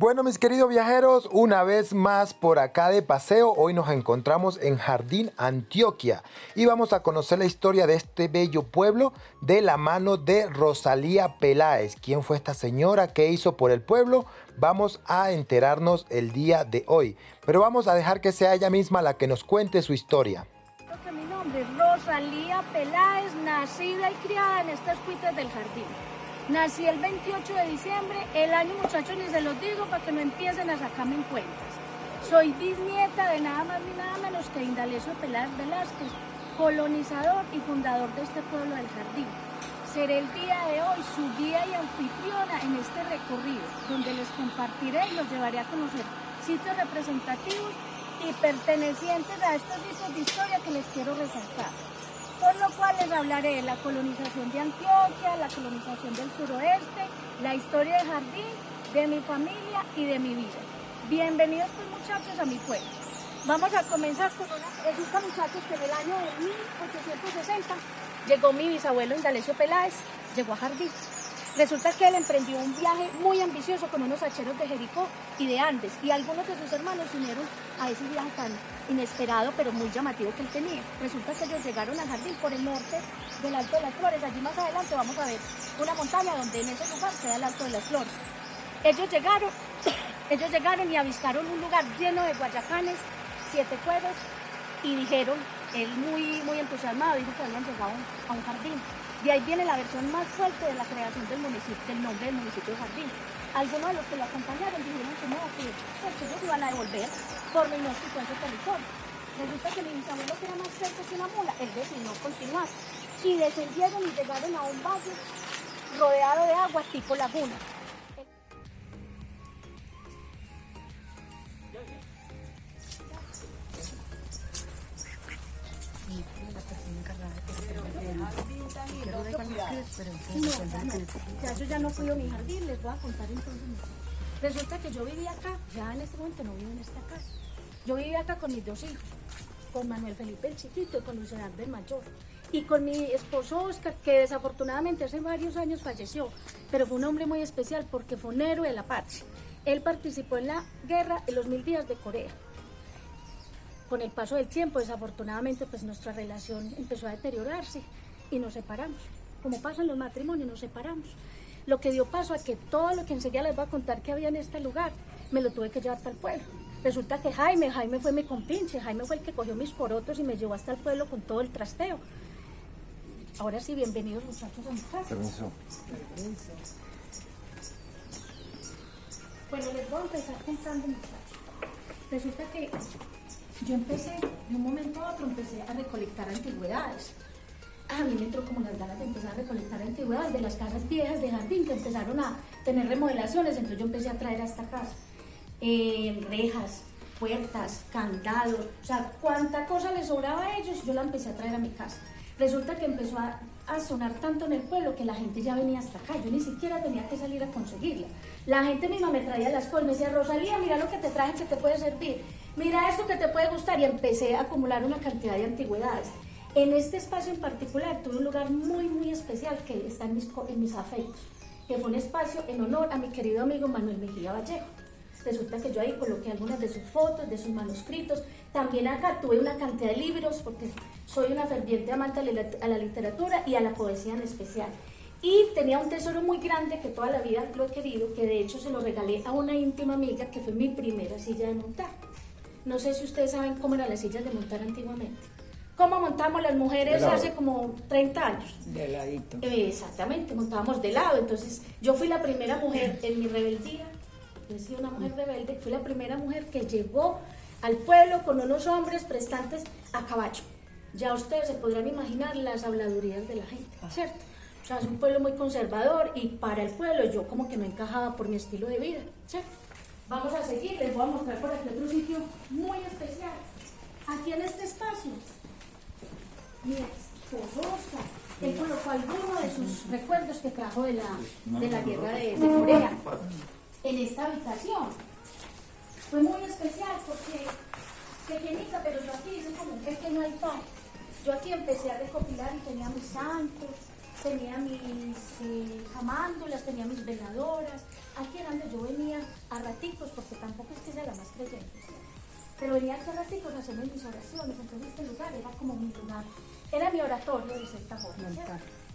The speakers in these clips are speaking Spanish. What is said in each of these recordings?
Bueno, mis queridos viajeros, una vez más por acá de paseo, hoy nos encontramos en Jardín, Antioquia y vamos a conocer la historia de este bello pueblo de la mano de Rosalía Peláez. ¿Quién fue esta señora? ¿Qué hizo por el pueblo? Vamos a enterarnos el día de hoy, pero vamos a dejar que sea ella misma la que nos cuente su historia. Mi nombre es Rosalía Peláez, nacida y criada en estas cuitas del Jardín. Nací el 28 de diciembre, el año, muchachos, ni se los digo para que no empiecen a sacarme en cuentas. Soy bisnieta de nada más ni nada menos que Indalecio Peláez Velázquez, colonizador y fundador de este pueblo del Jardín. Seré el día de hoy su guía y anfitriona en este recorrido, donde les compartiré y los llevaré a conocer sitios representativos y pertenecientes a estos tipos de historia que les quiero resaltar. Por lo cual les hablaré de la colonización de Antioquia, la colonización del suroeste, la historia del Jardín, de mi familia y de mi vida. Bienvenidos pues, muchachos, a mi pueblo. Vamos a comenzar con una resulta, muchachos, que en el año de 1860 llegó mi bisabuelo Indalecio Peláez, llegó a Jardín. Resulta que él emprendió un viaje muy ambicioso con unos hacheros de Jericó y de Andes, y algunos de sus hermanos se unieron a ese viaje tan inesperado pero muy llamativo que él tenía. Resulta que ellos llegaron al Jardín por el norte del Alto de las Flores. Allí más adelante vamos a ver una montaña donde en ese lugar queda el Alto de las Flores. Ellos llegaron y avistaron un lugar lleno de guayacanes, 7 cueros, y dijeron, él muy entusiasmado, dijo que habían llegado a un jardín. De ahí viene la versión más fuerte de la creación del municipio, del nombre del municipio de Jardín. Algunos de los que lo acompañaron dijeron que no, que ellos iban a devolver por mi inhóspito en ese territorio. Resulta que mi bisabuelo, que era más cerca que una mula, él decidió continuar. Y descendieron y llegaron a un valle rodeado de agua tipo laguna. Yo ya no cuido mi jardín, les voy a contar entonces. Resulta que yo vivía acá, ya en este momento no vivo en esta casa. Yo vivía acá con mis 2 hijos, con Manuel Felipe el chiquito y con Luis Gerardo el mayor. Y con mi esposo Oscar, que desafortunadamente hace varios años falleció, pero fue un hombre muy especial porque fue un héroe de la patria. Él participó en la guerra en los 1000 días de Corea. Con el paso del tiempo, desafortunadamente, pues nuestra relación empezó a deteriorarse y nos separamos. Como pasa en los matrimonios, nos separamos. Lo que dio paso a que todo lo que enseguida les voy a contar que había en este lugar, me lo tuve que llevar para el pueblo. Resulta que Jaime fue mi compinche, Jaime fue el que cogió mis porotos y me llevó hasta el pueblo con todo el trasteo. Ahora sí, bienvenidos muchachos a mi casa. Permiso. Bueno, les voy a empezar contando, muchachos. Resulta que yo empecé, de un momento a otro, empecé a recolectar antigüedades. A mí me entró como las ganas de empezar a recolectar antigüedades de las casas viejas de Jardín que empezaron a tener remodelaciones, entonces yo empecé a traer a esta casa rejas, puertas, candados, o sea, cuánta cosa les sobraba a ellos, yo la empecé a traer a mi casa. Resulta que empezó a sonar tanto en el pueblo que la gente ya venía hasta acá, yo ni siquiera tenía que salir a conseguirla. La gente misma me traía las cosas, me decía, Rosalía, mira lo que te traje que te puede servir, mira esto que te puede gustar, y empecé a acumular una cantidad de antigüedades. En este espacio en particular tuve un lugar muy especial que está en mis afectos, que fue un espacio en honor a mi querido amigo Manuel Mejía Vallejo. Resulta que yo ahí coloqué algunas de sus fotos, de sus manuscritos. También acá tuve una cantidad de libros porque soy una ferviente amante a la literatura y a la poesía en especial. Y tenía un tesoro muy grande que toda la vida lo he querido, que de hecho se lo regalé a una íntima amiga que fue mi primera silla de montar. No sé si ustedes saben cómo eran las sillas de montar antiguamente. ¿Cómo montamos las mujeres hace como 30 años? De ladito. Exactamente, montábamos de lado. Entonces, yo fui la primera mujer en mi rebeldía. Yo he sido una mujer rebelde. Fui la primera mujer que llegó al pueblo con unos hombres prestantes a caballo. Ya ustedes se podrán imaginar las habladurías de la gente, ¿cierto? O sea, es un pueblo muy conservador y para el pueblo yo como que no encajaba por mi estilo de vida, ¿cierto? Vamos a seguir, les voy a mostrar por aquí otro sitio muy especial. Aquí en este espacio, mi esposo Oscar, él colocó algunos de sus recuerdos que trajo de la guerra de Corea en esta habitación. Fue muy especial porque, pequeñita, pero yo aquí hice como un pequeño altar. Yo aquí empecé a recopilar y tenía mis santos, tenía mis jamándulas, tenía mis veladoras. Aquí era donde yo venía a raticos, porque tampoco es que sea la más creyente, ¿sí? Pero venía aquí a raticos a hacerme mis oraciones. Entonces este lugar era como mi lugar, era mi oratorio de cierta forma, ¿sí?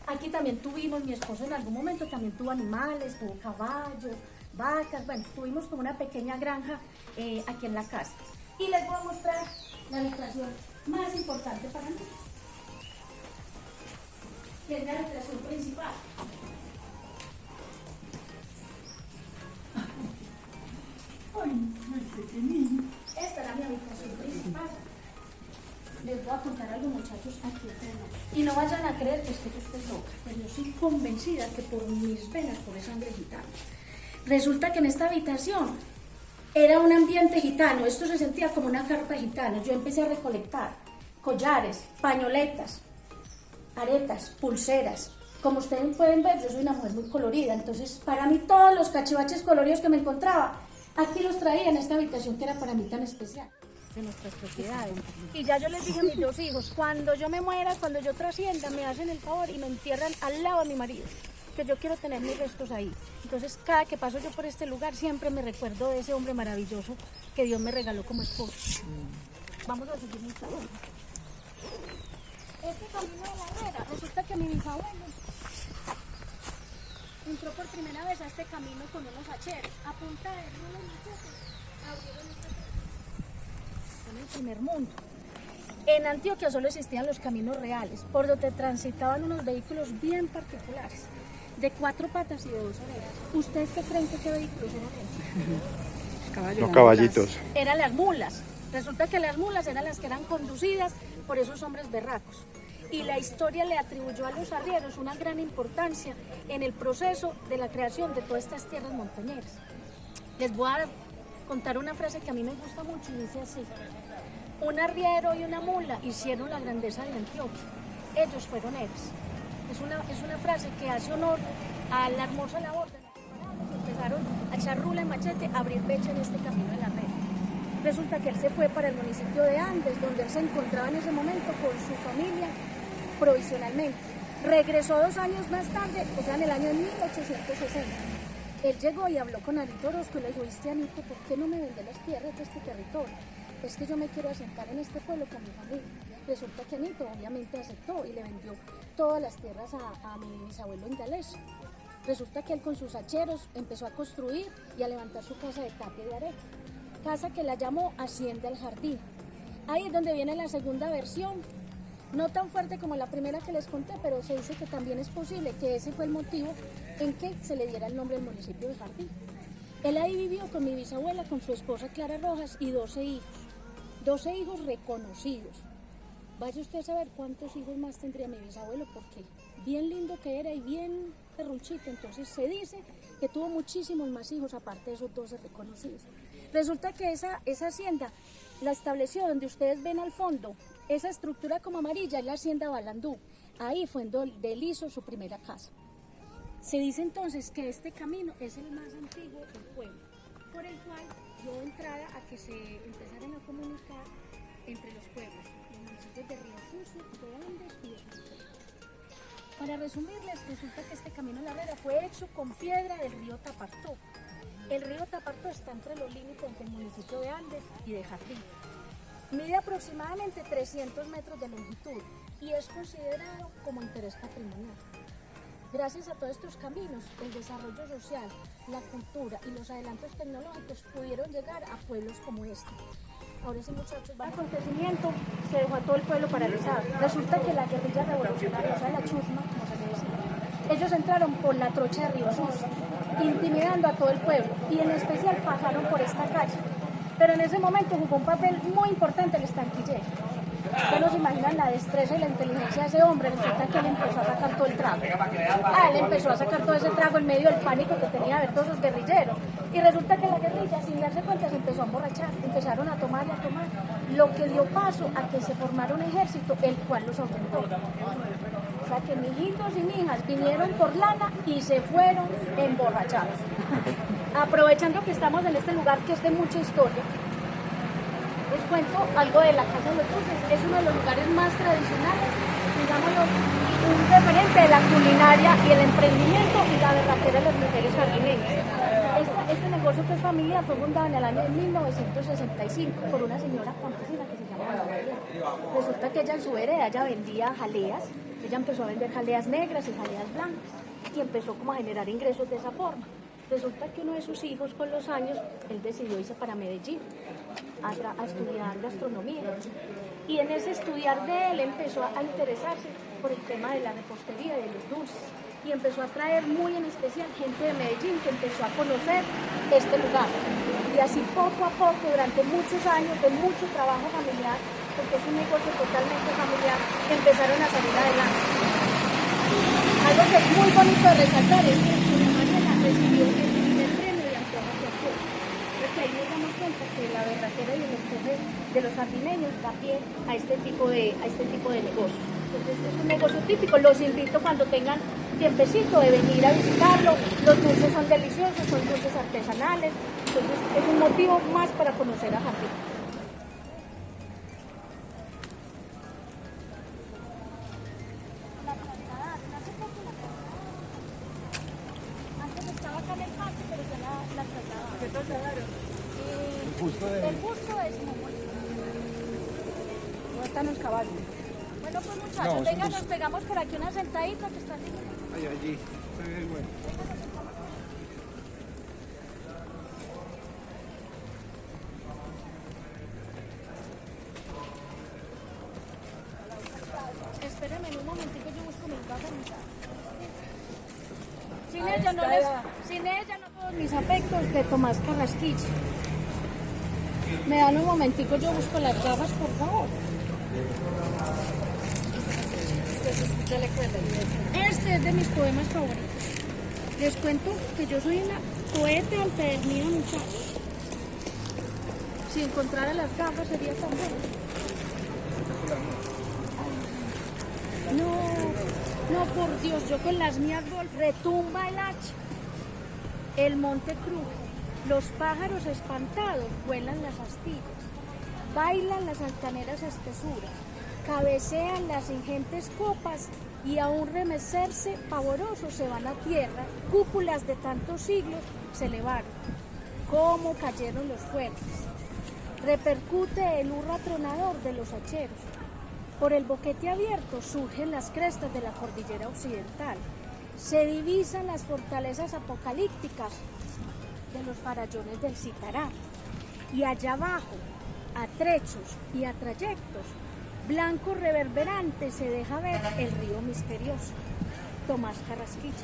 Aquí también tuvimos, mi esposo en algún momento también tuvo animales, tuvo caballos, vacas, bueno, tuvimos como una pequeña granja aquí en la casa. Y les voy a mostrar la habitación más importante para mí, que es la habitación principal. Esta era mi habitación principal. Les voy a contar algo, muchachos, aquí en y no vayan a creer que es que yo estoy loca, pero yo soy convencida que por mis venas corre sangre gitana. Resulta que en esta habitación era un ambiente gitano, esto se sentía como una carpa gitana. Yo empecé a recolectar collares, pañoletas, aretas, pulseras. Como ustedes pueden ver, yo soy una mujer muy colorida, entonces para mí todos los cachivaches coloridos que me encontraba, aquí los traía en esta habitación que era para mí tan especial, de nuestras propiedades. Y ya yo les dije a mis dos hijos, cuando yo me muera, cuando yo trascienda, me hacen el favor y me entierran al lado de mi marido, que yo quiero tener mis restos ahí. Entonces cada que paso yo por este lugar siempre me recuerdo de ese hombre maravilloso que Dios me regaló como esposo. Vamos a seguir mi camino. Este camino de la Herrera, resulta que mi bisabuelo entró por primera vez a este camino con unos hacheros. A punta de rulos muchachos abrieron este camino. En el primer mundo. En Antioquia solo existían los caminos reales, por donde transitaban unos vehículos bien particulares, de 4 patas y de 2 orejas. ¿Ustedes qué creen que qué vehículos eran esos? Los caballitos. Eran las mulas. Resulta que las mulas eran las que eran conducidas por esos hombres berracos. Y la historia le atribuyó a los arrieros una gran importancia en el proceso de la creación de todas estas tierras montañeras. Les voy a contar una frase que a mí me gusta mucho y dice así: un arriero y una mula hicieron la grandeza de Antioquia, ellos fueron héroes. Es una frase que hace honor a la hermosa labor de los preparados. Empezaron a echar rula y machete, a abrir brecha en este camino de la red. Resulta que él se fue para el municipio de Andes, donde él se encontraba en ese momento con su familia provisionalmente. Regresó 2 años más tarde, o sea, en el año 1860. Él llegó y habló con Anito Orozco y le dijo: ¿viste, Anito, por qué no me vende las tierras de este territorio? Es que yo me quiero asentar en este pueblo con mi familia. Resulta que Anito obviamente aceptó y le vendió todas las tierras a mi bisabuelo Indalecio. Resulta que él con sus hacheros empezó a construir y a levantar su casa de tapia de areca, casa que la llamó Hacienda El Jardín. Ahí es donde viene la segunda versión, no tan fuerte como la primera que les conté, pero se dice que también es posible que ese fue el motivo en que se le diera el nombre al municipio de Jardín. Él ahí vivió con mi bisabuela, con su esposa Clara Rojas y 12 hijos. 12 hijos reconocidos. Vaya usted a saber cuántos hijos más tendría mi bisabuelo, porque bien lindo que era y bien perrunchito. Entonces se dice que tuvo muchísimos más hijos aparte de esos 12 reconocidos. Resulta que esa hacienda la estableció donde ustedes ven al fondo, esa estructura como amarilla, es la hacienda Balandú. Ahí fue donde él hizo su primera casa. Se dice entonces que este camino es el más antiguo del pueblo, por el cual dio entrada a que se empezaran a comunicar entre los pueblos, los municipios de Río Sucio, de Andes y de Castro. Para resumirles, resulta que este camino La Herrera fue hecho con piedra del río Tapartó. El río Tapartó está entre los límites del municipio de Andes y de Jardín. Mide aproximadamente 300 metros de longitud y es considerado como interés patrimonial. Gracias a todos estos caminos, el desarrollo social, la cultura y los adelantos tecnológicos pudieron llegar a pueblos como este. Ahora sí, muchachos, el acontecimiento se dejó a todo el pueblo paralizado. Resulta que la guerrilla revolucionaria, o sea, la chusma, como se le dice, ellos entraron por la trocha de Río Sucio, intimidando a todo el pueblo, y en especial pasaron por esta calle. Pero en ese momento jugó un papel muy importante el estanquillero. Ustedes no se imaginan la destreza y la inteligencia de ese hombre. Resulta que él empezó a sacar todo el trago. Él empezó a sacar todo ese trago en medio del pánico que tenía de ver todos los guerrilleros. Y resulta que la guerrilla, sin darse cuenta, se empezó a emborrachar. Empezaron a tomar y a tomar, lo que dio paso a que se formara un ejército, el cual los aumentó. O sea que mijitos y mijas vinieron por lana y se fueron emborrachados. Aprovechando que estamos en este lugar que es de mucha historia, les cuento algo de la Casa de los Dulces. Es uno de los lugares más tradicionales, digámoslo, un referente de la culinaria y el emprendimiento y la berraquera de las mujeres jardineñas. Este negocio que es familiar fue fundado en el año de 1965 por una señora campesina que se llama Ana María. Resulta que ella en su vereda ella vendía jaleas, ella empezó a vender jaleas negras y jaleas blancas y empezó como a generar ingresos de esa forma. Resulta que uno de sus hijos con los años, él decidió irse para Medellín a estudiar gastronomía. Y en ese estudiar de él empezó a interesarse por el tema de la repostería y de los dulces. Y empezó a traer muy en especial gente de Medellín que empezó a conocer este lugar. Y así poco a poco, durante muchos años de mucho trabajo familiar, porque es un negocio totalmente familiar, empezaron a salir adelante. Algo que es muy bonito de resaltar es que Doña Mariela recibió el primer premio de Antojo Social. Porque ahí nos damos cuenta que la berraquera y el empuje de los jardineños da pie a este tipo de negocio. Entonces es un negocio típico, los invito cuando tengan tiempecito de venir a visitarlo, los dulces son deliciosos, son dulces artesanales, entonces es un motivo más para conocer a Jardín. Antes estaba acá en el parque, pero ya la trasladaron. ¿Qué trasladaron? El busto de Simón Bolívar. ¿Dónde están los caballos? Bueno, pues muchachos, venga, nos pegamos por aquí una sentadita que está así. Allí, se ve bueno. Espérenme un momentito, yo busco mis gafas, sin ella no todos mis afectos de Tomás Carrasquilla. Me dan un momentico, yo busco las gafas, por favor. Este es de mis poemas favoritos. Les cuento que yo soy una poeta empedernida, muchachos. Si encontrara las gafas sería tan bueno. No, por Dios, yo con las mías retumba el hacha. El monte cruje, los pájaros espantados vuelan las astillas, bailan las altaneras espesuras, cabecean las ingentes copas y a un remecerse pavoroso se van a tierra, cúpulas de tantos siglos se elevaron, como cayeron los fuertes. Repercute el hurra tronador de los hacheros. Por el boquete abierto surgen las crestas de la cordillera occidental. Se divisan las fortalezas apocalípticas de los farallones del Citará. Y allá abajo, a trechos y a trayectos, blanco reverberante se deja ver el río misterioso. Tomás Carrasquilla.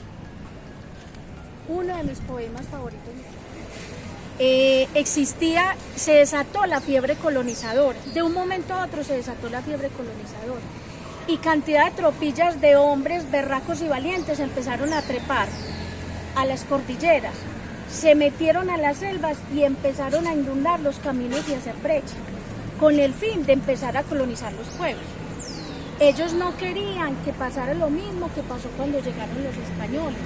Uno de mis poemas favoritos. Se desató la fiebre colonizadora. De un momento a otro se desató la fiebre colonizadora. Y cantidad de tropillas de hombres berracos y valientes empezaron a trepar a las cordilleras. Se metieron a las selvas y empezaron a inundar los caminos y a hacer brecha, con el fin de empezar a colonizar los pueblos. Ellos no querían que pasara lo mismo que pasó cuando llegaron los españoles,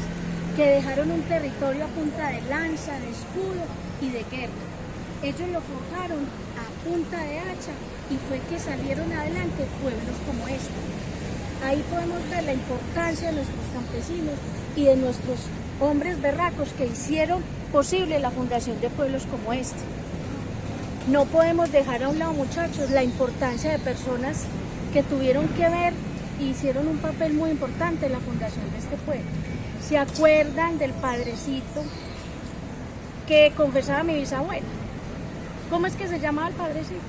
que dejaron un territorio a punta de lanza, de escudo y de guerra. Ellos lo forjaron a punta de hacha y fue que salieron adelante pueblos como este. Ahí podemos ver la importancia de nuestros campesinos y de nuestros hombres berracos que hicieron posible la fundación de pueblos como este. No podemos dejar a un lado, muchachos, la importancia de personas que tuvieron que ver y hicieron un papel muy importante en la fundación de este pueblo. ¿Se acuerdan del padrecito que confesaba mi bisabuela? ¿Cómo es que se llamaba el padrecito?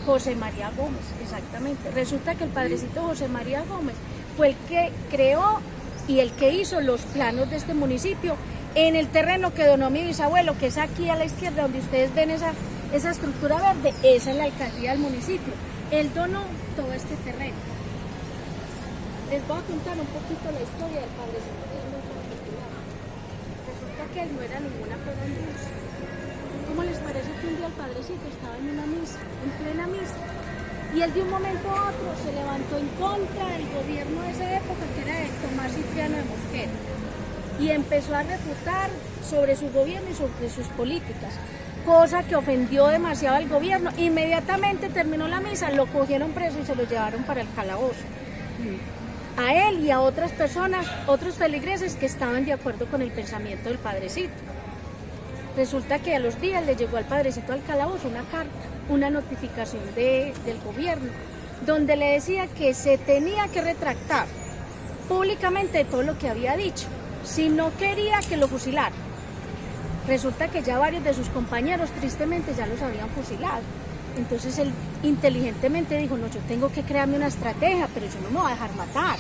José María Gómez, exactamente. Resulta que el padrecito José María Gómez fue el que creó y el que hizo los planos de este municipio en el terreno que donó mi bisabuelo, que es aquí a la izquierda, donde ustedes ven esa estructura verde. Esa es la alcaldía del municipio. Él donó todo este terreno. Les voy a contar un poquito la historia del padrecito, que es muy particular. Resulta que él no era ninguna cosa en dulce. ¿Cómo les parece que un día el padrecito estaba en una misa, en plena misa? Y él de un momento a otro se levantó en contra del gobierno de esa época, que era de Tomás Cipriano de Mosquera, y empezó a refutar sobre su gobierno y sobre sus políticas, cosa que ofendió demasiado al gobierno. Inmediatamente terminó la misa, lo cogieron preso y se lo llevaron para el calabozo. a él y a otras personas, otros feligreses que estaban de acuerdo con el pensamiento del padrecito. Resulta que a los días le llegó al padrecito al calabozo una carta, una notificación del gobierno, donde le decía que se tenía que retractar públicamente de todo lo que había dicho, si no quería que lo fusilaran. Resulta que ya varios de sus compañeros tristemente ya los habían fusilado. Entonces él inteligentemente dijo, no, yo tengo que crearme una estrategia, pero yo no me voy a dejar matar.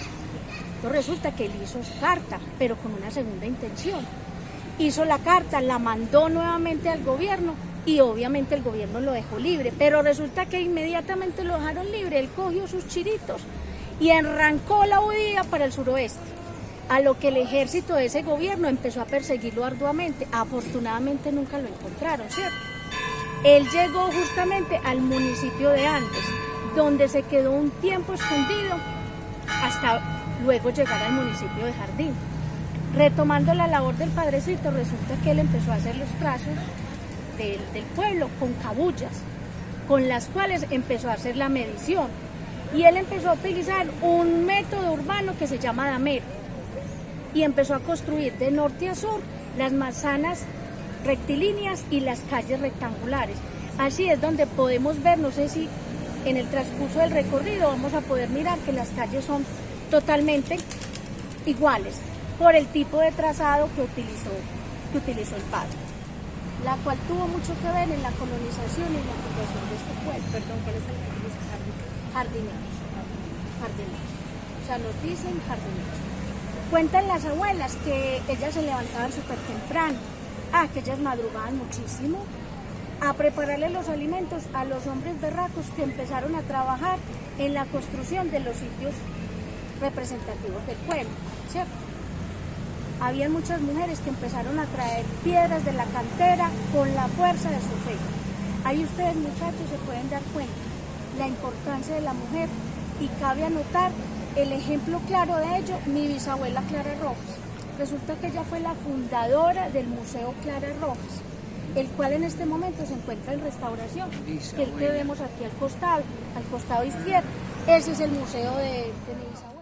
Entonces resulta que él hizo su carta, pero con una segunda intención. Hizo la carta, la mandó nuevamente al gobierno y obviamente el gobierno lo dejó libre, pero resulta que inmediatamente lo dejaron libre, él cogió sus chiritos y arrancó la huida para el suroeste, a lo que el ejército de ese gobierno empezó a perseguirlo arduamente. Afortunadamente nunca lo encontraron, ¿cierto? Él llegó justamente al municipio de Andes, donde se quedó un tiempo escondido hasta luego llegar al municipio de Jardín. Retomando la labor del padrecito, resulta que él empezó a hacer los trazos del pueblo con cabullas, con las cuales empezó a hacer la medición. Y él empezó a utilizar un método urbano que se llama damero. Y empezó a construir de norte a sur las manzanas rectilíneas y las calles rectangulares. Así es donde podemos ver, no sé si en el transcurso del recorrido vamos a poder mirar que las calles son totalmente iguales por el tipo de trazado que utilizó el padre, la cual tuvo mucho que ver en la colonización y en la fundación de este pueblo. Perdón, ¿cuál es el Jardineros. Jardineros. O sea, nos dicen jardineros. Cuentan las abuelas que ellas se levantaban súper temprano, que ellas madrugaban muchísimo a prepararle los alimentos a los hombres berracos que empezaron a trabajar en la construcción de los sitios representativos del pueblo, ¿cierto? Había muchas mujeres que empezaron a traer piedras de la cantera con la fuerza de su fe. Ahí ustedes, muchachos, se pueden dar cuenta la importancia de la mujer y cabe anotar el ejemplo claro de ello, mi bisabuela Clara Rojas. Resulta que ella fue la fundadora del Museo Clara Rojas, el cual en este momento se encuentra en restauración, que el que vemos aquí al costado izquierdo. Ese es el museo de mi bisabuela.